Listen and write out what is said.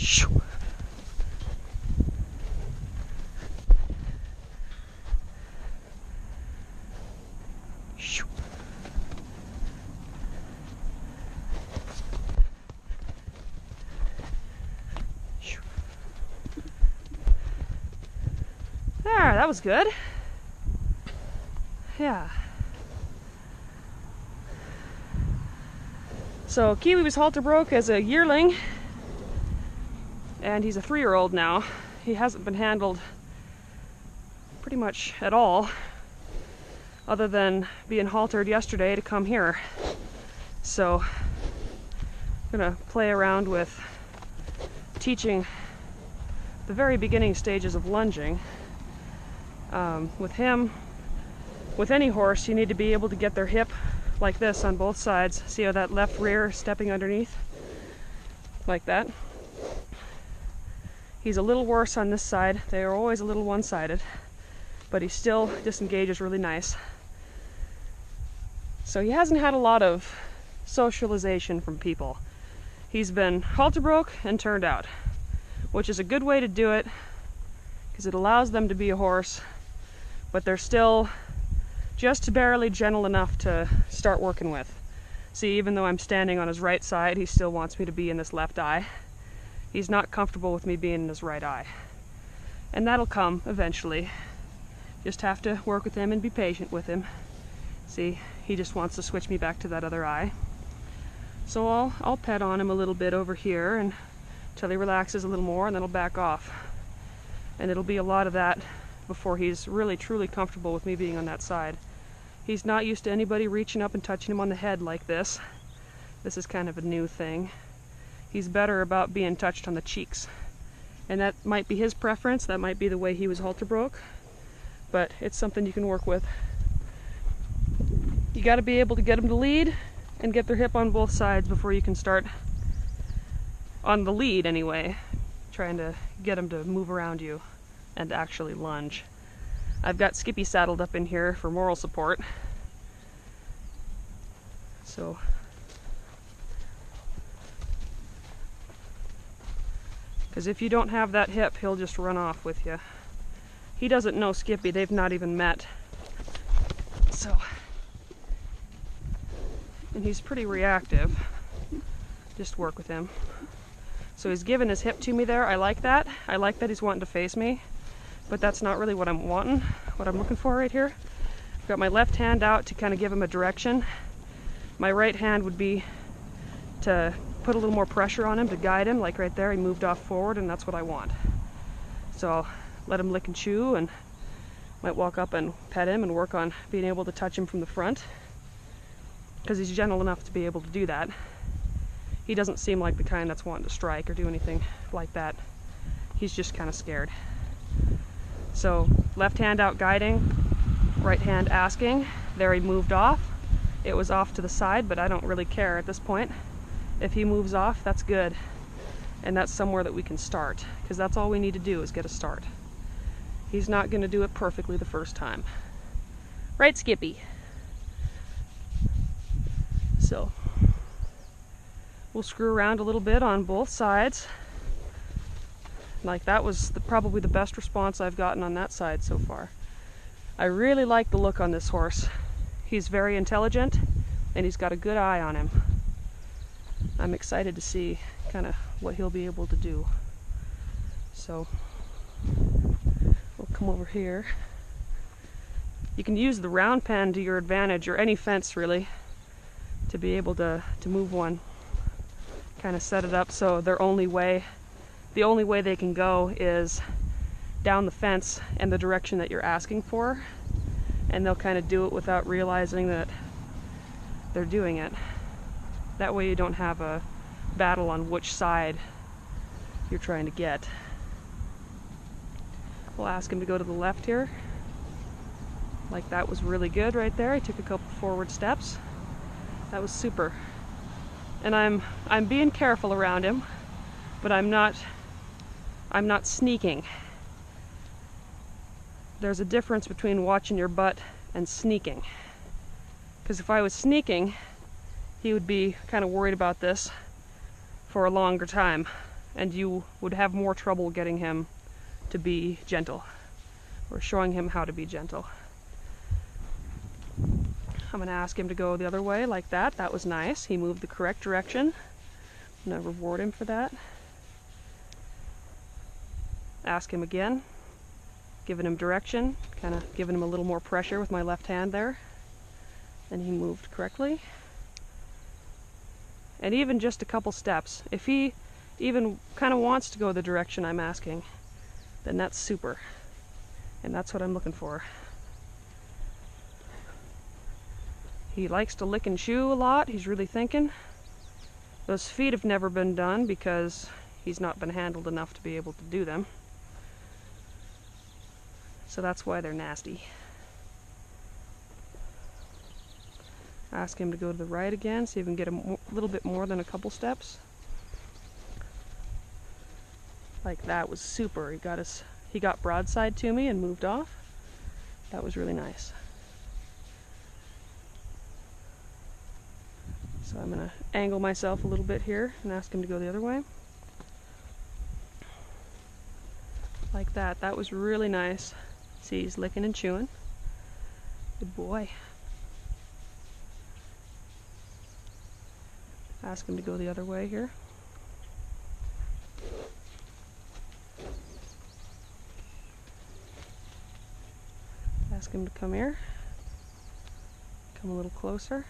Shoo. Shoo. Shoo. There, that was good. Yeah. So Kiwi was halter broke as a yearling, and he's a 3-year-old now. He hasn't been handled pretty much at all, other than being haltered yesterday to come here. So I'm gonna play around with teaching the very beginning stages of lunging. With him, with any horse, you need to be able to get their hip like this on both sides. See how that left rear is stepping underneath? Like that. He's a little worse on this side. They are always a little one-sided, but he still disengages really nice. So he hasn't had a lot of socialization from people. He's been halter broke and turned out, which is a good way to do it because it allows them to be a horse, but they're still just barely gentle enough to start working with. See, even though I'm standing on his right side, he still wants me to be in this left eye. He's not comfortable with me being in his right eye. And that'll come eventually. Just have to work with him and be patient with him. See, he just wants to switch me back to that other eye. So I'll pet on him a little bit over here and until he relaxes a little more, and then I'll back off. And it'll be a lot of that before he's really truly comfortable with me being on that side. He's not used to anybody reaching up and touching him on the head like this. This is kind of a new thing. He's better about being touched on the cheeks. And that might be his preference, that might be the way he was halter broke, but it's something you can work with. You gotta be able to get them to lead and get their hip on both sides before you can start, on the lead anyway, trying to get them to move around you and actually lunge. I've got Skippy saddled up in here for moral support. So because if you don't have that hip, he'll just run off with you. He doesn't know Skippy, they've not even met. So, and he's pretty reactive. Just work with him. So he's giving his hip to me there. I like that. I like that he's wanting to face me, but that's not really what I'm wanting, what I'm looking for right here. I've got my left hand out to kind of give him a direction. My right hand would be to put a little more pressure on him to guide him, like right there, he moved off forward, and that's what I want. So I'll let him lick and chew, and might walk up and pet him and work on being able to touch him from the front, because he's gentle enough to be able to do that. He doesn't seem like the kind that's wanting to strike or do anything like that. He's just kind of scared. So left hand out guiding, right hand asking. There he moved off. It was off to the side, but I don't really care at this point. If he moves off, that's good. And that's somewhere that we can start, because that's all we need to do is get a start. He's not going to do it perfectly the first time. Right, Skippy? So we'll screw around a little bit on both sides. Like that was probably the best response I've gotten on that side so far. I really like the look on this horse. He's very intelligent and he's got a good eye on him. I'm excited to see kind of what he'll be able to do. So we'll come over here. You can use the round pen to your advantage, or any fence really, to be able to move one. Kind of set it up so the only way they can go is down the fence and the direction that you're asking for, and they'll kind of do it without realizing that they're doing it. That way you don't have a battle on which side you're trying to get. We'll ask him to go to the left here. Like that was really good right there. He took a couple forward steps. That was super. And I'm being careful around him, but I'm not sneaking. There's a difference between watching your butt and sneaking. Because if I was sneaking, he would be kind of worried about this for a longer time. and you would have more trouble getting him to be gentle, or showing him how to be gentle. I'm going to ask him to go the other way like that. That was nice. He moved the correct direction. I'm going to reward him for that. Ask him again, giving him direction, kind of giving him a little more pressure with my left hand there. And he moved correctly. And even just a couple steps, if he even kind of wants to go the direction I'm asking, then that's super. And that's what I'm looking for. He likes to lick and chew a lot. He's really thinking. Those feet have never been done because he's not been handled enough to be able to do them. So that's why they're nasty. Ask him to go to the right again, see if we can get a little bit more than a couple steps. Like that was super. He got broadside to me and moved off. That was really nice. So I'm going to angle myself a little bit here and ask him to go the other way. Like that. That was really nice. See, he's licking and chewing. Good boy. Ask him to go the other way here. Ask him to come here. Come a little closer.